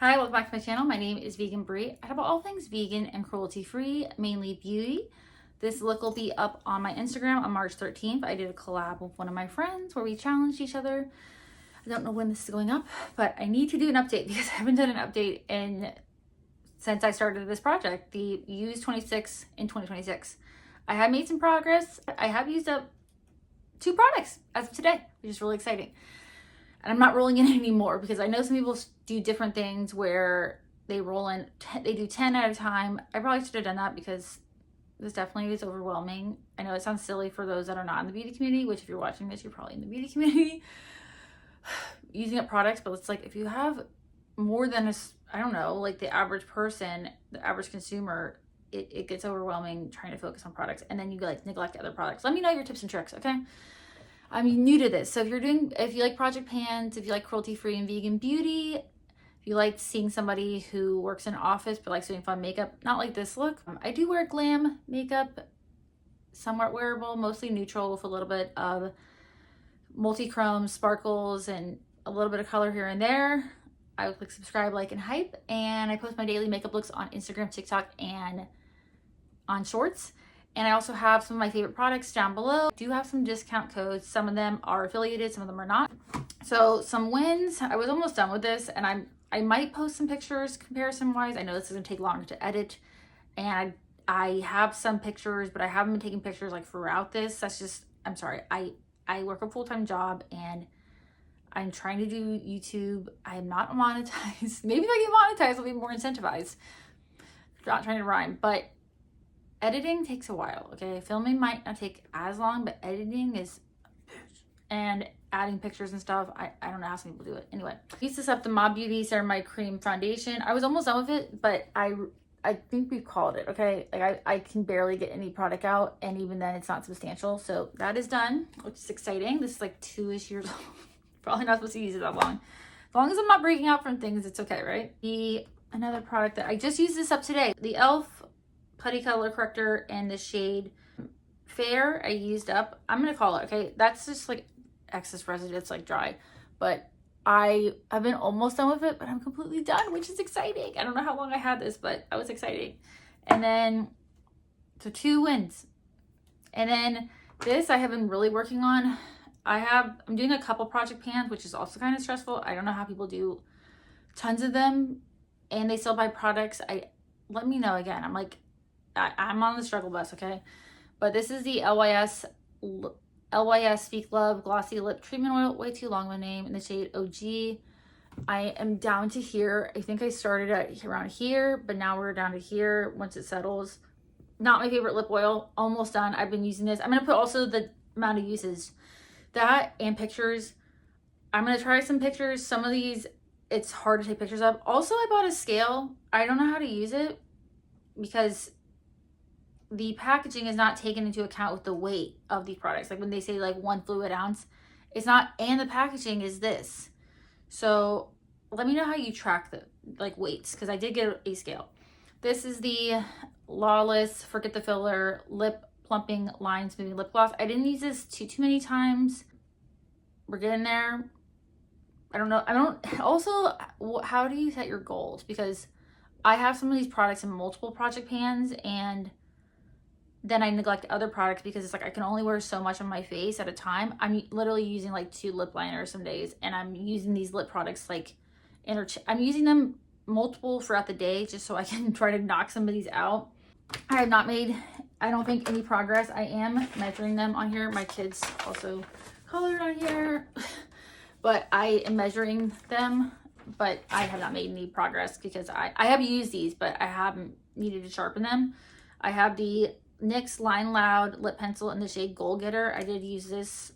Hi, welcome back to my channel. My name is Vegan Brie. I talk about all things vegan and cruelty-free, mainly beauty. This look will be up on my Instagram on March 13th. I did a collab with one of my friends where we challenged each other. I don't know when this is going up, but I need to do an update because I haven't done an update since I started this project, the Use 26 in 2026. I have made some progress. I have used up 2 products as of today, which is really exciting. And I'm not rolling in anymore because I know some people do different things where they roll in, they do 10 at a time. I probably should have done that because this definitely is overwhelming. I know it sounds silly for those that are not in the beauty community, which if you're watching this, you're probably in the beauty community using up products. But it's like, if you have more than I don't know, like the average person, the average consumer, it gets overwhelming trying to focus on products. And then you like neglect other products. Let me know your tips and tricks, okay? I'm new to this. So if you like project pans, if you like cruelty-free and vegan beauty, if you like seeing somebody who works in an office but likes doing fun makeup, not like this look. I do wear glam makeup, somewhat wearable, mostly neutral with a little bit of multi-chrome sparkles and a little bit of color here and there. I would click subscribe, like, and hype. And I post my daily makeup looks on Instagram, TikTok, and on Shorts. And I also have some of my favorite products down below. I do have some discount codes. Some of them are affiliated, some of them are not. So some wins. I was almost done with this, and I might post some pictures comparison wise. I know this is gonna take longer to edit, and I have some pictures, but I haven't been taking pictures like throughout this. That's just, I'm sorry. I work a full-time job and I'm trying to do YouTube. I am not monetized. Maybe if I get monetized, I'll be more incentivized. Not trying to rhyme, but editing takes a while, okay? Filming might not take as long, but editing is, and adding pictures and stuff, I don't know how some people do it. Anyway, I used this up the Mob Beauty Ceramide Cream Foundation. I was almost done with it, but I think we've called it, okay? Like I can barely get any product out, and even then it's not substantial. So that is done, which is exciting. This is like 2-ish years old. Probably not supposed to use it that long. As long as I'm not breaking out from things, it's okay, right? Another product that I just used this up today, the e.l.f. Putty Color Corrector in the shade Fair. I used up. I'm gonna call it, okay? That's just like excess residue. It's like dry, but I have been almost done with it, but I'm completely done, which is exciting. I don't know how long I had this, but I was exciting. And then, so 2 wins. And then this I have been really working on. I'm doing a couple project pans, which is also kind of stressful. I don't know how people do tons of them and they still buy products. Let me know again. I'm on the struggle bus, okay? But this is the LYS Speak Love Glossy Lip Treatment Oil. Way too long of a name. In the shade OG. I am down to here. I think I started at around here, but now we're down to here once it settles. Not my favorite lip oil. Almost done. I've been using this. I'm going to put also the amount of uses. That and pictures. I'm going to try some pictures. Some of these, it's hard to take pictures of. Also, I bought a scale. I don't know how to use it because the packaging is not taken into account with the weight of the products. Like when they say like 1 fluid ounce, it's not, and the packaging is this. So let me know how you track the like weights, because I did get a scale. This is the Lawless Forget the Filler Lip Plumping Line Smoothing Lip Gloss. I didn't use this too many times. We're getting there. I don't know. Also, how do you set your goals? Because I have some of these products in multiple project pans, and then I neglect other products because it's like I can only wear so much on my face at a time. I'm literally using like 2 lip liners some days, and I'm using these lip products like I'm using them multiple throughout the day just so I can try to knock some of these out. I have not made, I don't think, any progress. I am measuring them on here. My kids also colored on here, but I am measuring them, but I have not made any progress because I have used these, but I haven't needed to sharpen them. I have the NYX Line Loud lip pencil in the shade Goal Getter. I did use this.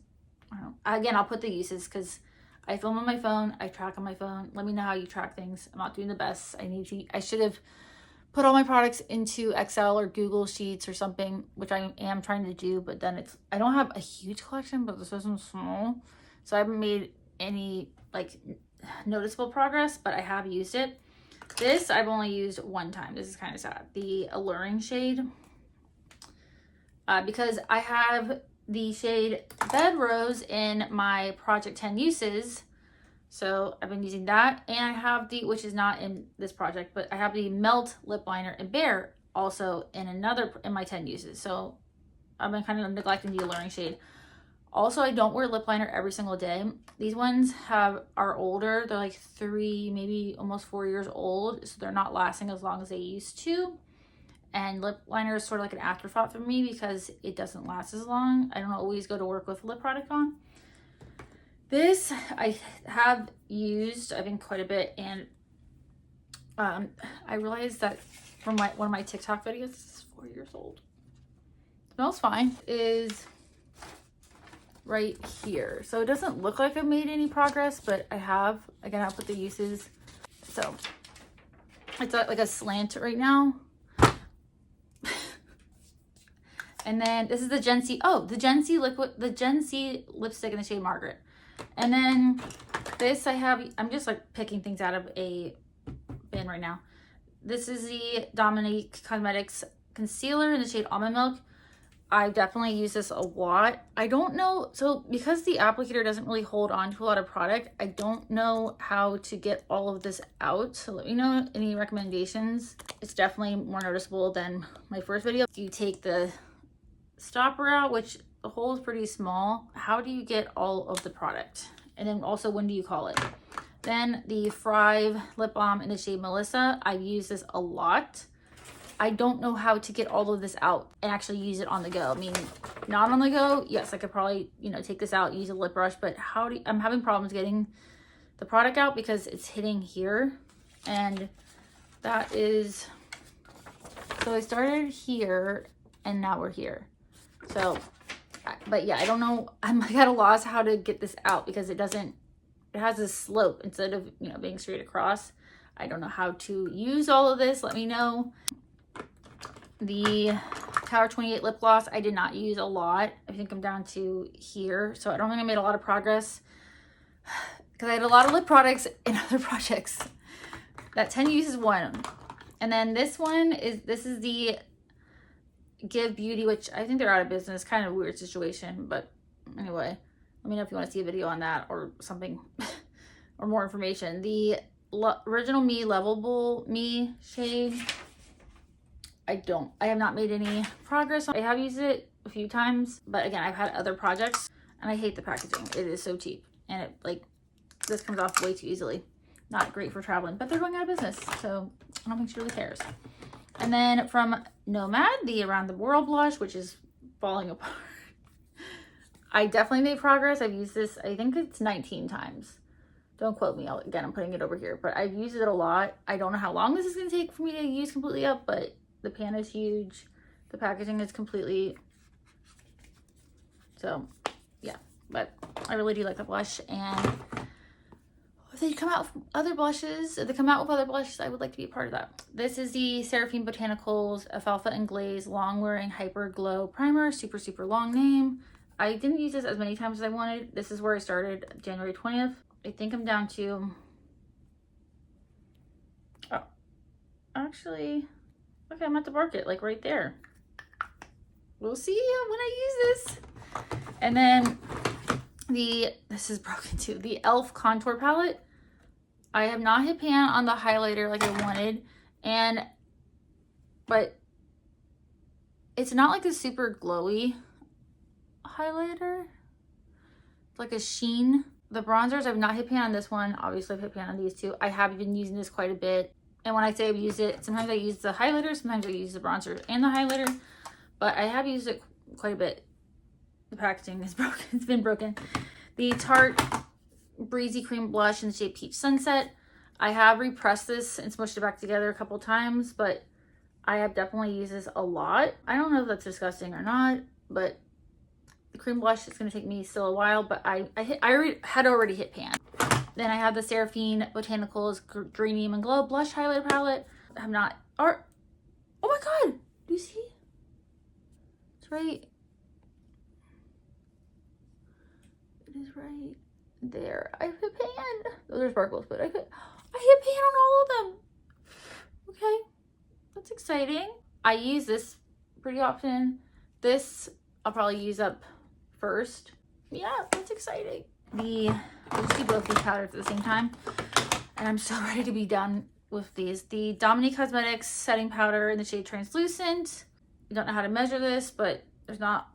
Again, I'll put the uses because I film on my phone. I track on my phone. Let me know how you track things. I'm not doing the best. I should have put all my products into Excel or Google Sheets or something, which I am trying to do, but then I don't have a huge collection, but this isn't small. So I haven't made any like noticeable progress, but I have used it. This I've only used 1 time. This is kind of sad. The Alluring shade. Because I have the shade Bed Rose in my Project 10 Uses. So I've been using that, and I have the, which is not in this project, but I have the Melt lip liner in Bare also in my 10 uses. So I've been kind of neglecting the alluring shade. Also, I don't wear lip liner every single day. These ones are older. They're like 3, maybe almost 4 years old. So they're not lasting as long as they used to. And lip liner is sort of like an afterthought for me because it doesn't last as long. I don't always go to work with a lip product on. This I have used, I think, quite a bit. And I realized that from one of my TikTok videos, this is 4 years old. Smells fine. Is right here. So it doesn't look like I've made any progress, but I have. Again, I'll put the uses. So it's like a slant right now. And then this is the Gen C. Oh, the Gen C lipstick in the shade Margaret. And then this I'm just like picking things out of a bin right now. This is the Dominique Cosmetics concealer in the shade Almond Milk. I definitely use this a lot. I don't know, so because the applicator doesn't really hold on to a lot of product, I don't know how to get all of this out. So let me know any recommendations. It's definitely more noticeable than my first video. You take the stopper out, which the hole is pretty small. How do you get all of the product? And then also, when do you call it? Then the Thrive lip balm in the shade Melissa. I've used this a lot. I don't know how to get all of this out and actually use it on the go. I mean, not on the go. Yes, I could probably, take this out, use a lip brush, but I'm having problems getting the product out because it's hitting here. And that is, so I started here and now we're here. So, but yeah, I don't know. I'm like at a loss how to get this out because it has a slope instead of, being straight across. I don't know how to use all of this. Let me know. The Tower 28 lip gloss, I did not use a lot. I think I'm down to here. So I don't think I made a lot of progress because I had a lot of lip products in other projects. That 10 uses one. And then this is the Give Beauty, which I think they're out of business. Kind of a weird situation, but anyway, let me know if you want to see a video on that or something or more information. The Original Me Lovable Me shade, I have not made any progress. I have used it a few times, but again, I've had other projects and I hate the packaging. It is so cheap and this comes off way too easily. Not great for traveling, but they're going out of business, so I don't think she really cares. And then from Nomad, the Around the World blush, which is falling apart. I definitely made progress. I've used this, I think it's 19 times. Don't quote me. Again, I'm putting it over here, but I've used it a lot. I don't know how long this is going to take for me to use completely up, but the pan is huge. The packaging is completely, so yeah, but I really do like the blush. And if they come out with other blushes, I would like to be a part of that. This is the Seraphine Botanicals Alfalfa and Glaze Long Wearing Hyper Glow Primer. Super, super long name. I didn't use this as many times as I wanted. This is where I started, January 20th. I think I'm down to, oh, actually, okay, I'm at the market, like right there. We'll see when I use this. And then this is broken too, the e.l.f. Contour Palette. I have not hit pan on the highlighter like I wanted, but it's not like a super glowy highlighter. It's like a sheen. The bronzers, I've not hit pan on this one. Obviously, I've hit pan on these two. I have been using this quite a bit. And when I say I've used it, sometimes I use the highlighter, sometimes I use the bronzer and the highlighter. But I have used it quite a bit. The packaging is broken. It's been broken. The Tarte Breezy Cream Blush in the shade Peach Sunset. I have repressed this and smushed it back together a couple times, but I have definitely used this a lot. I don't know if that's disgusting or not, but the cream blush is going to take me still a while, but I had already hit pan. Then I have the Seraphine Botanicals Dreamy and Glow Blush Highlighter Palette. I have not, oh my god, do you see? It's right. It is right there. I hit pan. Those are sparkles, but I hit pan on all of them. Okay, that's exciting. I use this pretty often. This I'll probably use up first. Yeah, that's exciting. I'll just do both these powders at the same time. And I'm so ready to be done with these. The Dominique Cosmetics setting powder in the shade Translucent. I don't know how to measure this, but there's not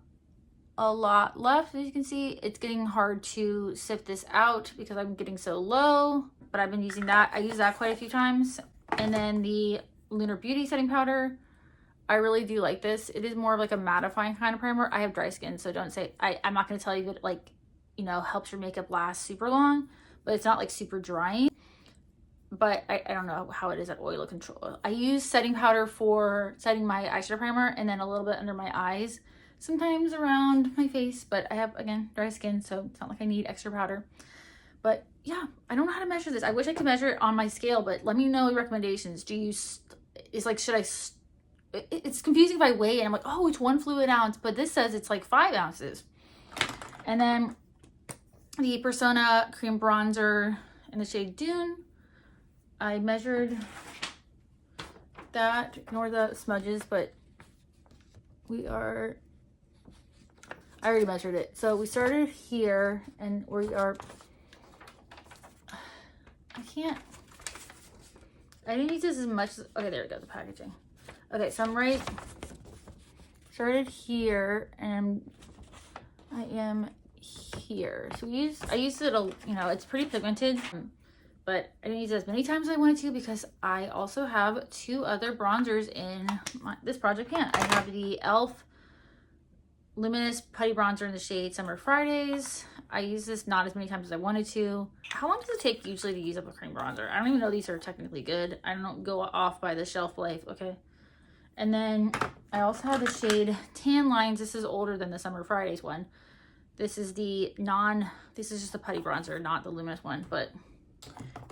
a lot left. As you can see, it's getting hard to sift this out because I'm getting so low, but I've been using that. I use that quite a few times. And then the Lunar Beauty setting powder. I really do like this. It is more of like a mattifying kind of primer. I have dry skin, so don't say, I'm not going to tell you that, like, you know, helps your makeup last super long, but it's not like super drying. But I don't know how it is at oil control. I use setting powder for setting my eyeshadow primer and then a little bit under my eyes, sometimes around my face, but I have, again, dry skin, so it's not like I need extra powder. But yeah, I don't know how to measure this. I wish I could measure it on my scale, but let me know your recommendations. Do you, it's like, should I, it's confusing if I weigh it. I'm like, oh, it's 1 fluid ounce, but this says it's like 5 ounces. And then the Persona Cream Bronzer in the shade Dune. I measured that, ignore the smudges, but I already measured it. So we started here and we are, I didn't use this as much, okay, there we go, the packaging. Okay, so I'm started here and I am here. So I used it, you know, it's pretty pigmented, but I didn't use it as many times as I wanted to because I also have 2 other bronzers in this project pan. I have the e.l.f. Luminous Putty Bronzer in the shade Summer Fridays. I use this not as many times as I wanted to. How long does it take usually to use up a cream bronzer? I don't even know these are technically good. I don't go off by the shelf life, okay? And then I also have the shade Tan Lines. This is older than the Summer Fridays one. This is this is just a putty bronzer, not the luminous one, but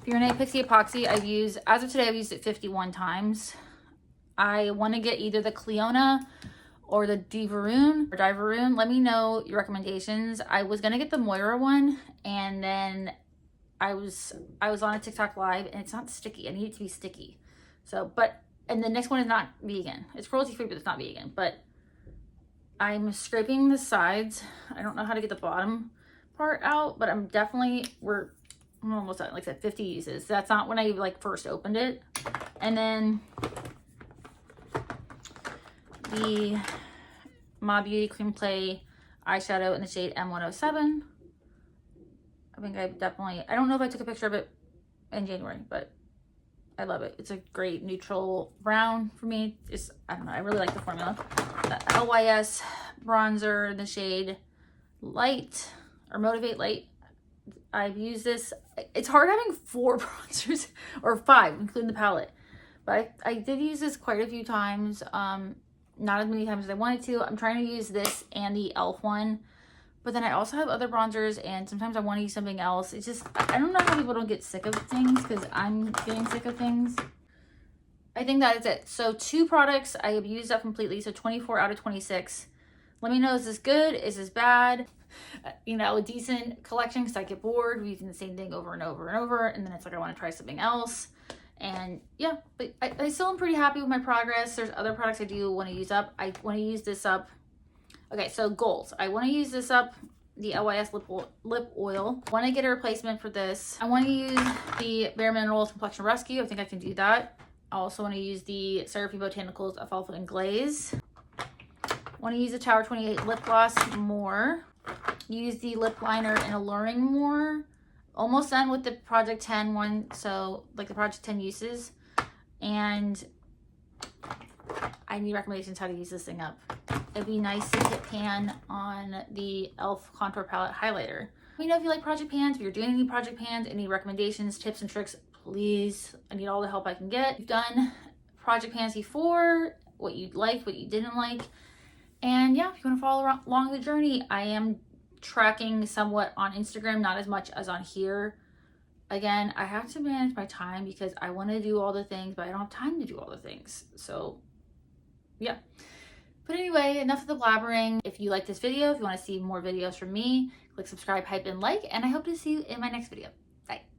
Purina Pixie Epoxy, as of today, I've used it 51 times. I want to get either the Cleona or the Diveroon. Let me know your recommendations. I was going to get the Moira one, and then I was on a TikTok live, and it's not sticky. I need it to be sticky. So, and the next one is not vegan. It's cruelty-free, but it's not vegan. But I'm scraping the sides. I don't know how to get the bottom part out, but I'm almost at, like I said, 50 uses. That's not when I like first opened it. And then the Ma Beauty Cream Play eyeshadow in the shade M107. I think I don't know if I took a picture of it in January, but I love it. It's a great neutral brown for me. I don't know, I really like the formula. The LYS bronzer in the shade Light or Motivate Light. I've used this. It's hard having 4 bronzers, or 5, including the palette. But I did use this quite a few times. Not as many times as I wanted to. I'm trying to use this and the e.l.f. one. But then I also have other bronzers, and sometimes I want to use something else. It's just, I don't know how people don't get sick of things, because I'm getting sick of things. I think that is it. So 2 products I have used up completely. So 24 out of 26. Let me know, is this good? Is this bad? You know, a decent collection, because I get bored using the same thing over and over and over, and then it's like I want to try something else. And yeah, but I still am pretty happy with my progress. There's other products I do want to use up. I want to use this up. Okay, so goals. I want to use this up, the LYS lip oil. I want to get a replacement for this. I want to use the Bare Minerals Complexion Rescue. I think I can do that. I also want to use the Seraphim Botanicals Alfalfa and Glaze. I want to use the Tower 28 lip gloss more. Use the lip liner in Alluring more. Almost done with the Project 10 one, so like the Project 10 uses. And I need recommendations how to use this thing up. It'd be nice to hit pan on the e.l.f. Contour Palette Highlighter. Let me know if you like project pans, if you're doing any project pans, any recommendations, tips, and tricks, please. I need all the help I can get. You've done project pans before, what you liked, what you didn't like. And yeah, if you want to follow along the journey, I am tracking somewhat on Instagram, not as much as on here. Again, I have to manage my time because I want to do all the things, but I don't have time to do all the things. So yeah. But anyway, enough of the blabbering. If you like this video, if you want to see more videos from me, click subscribe, hype, and like, and I hope to see you in my next video.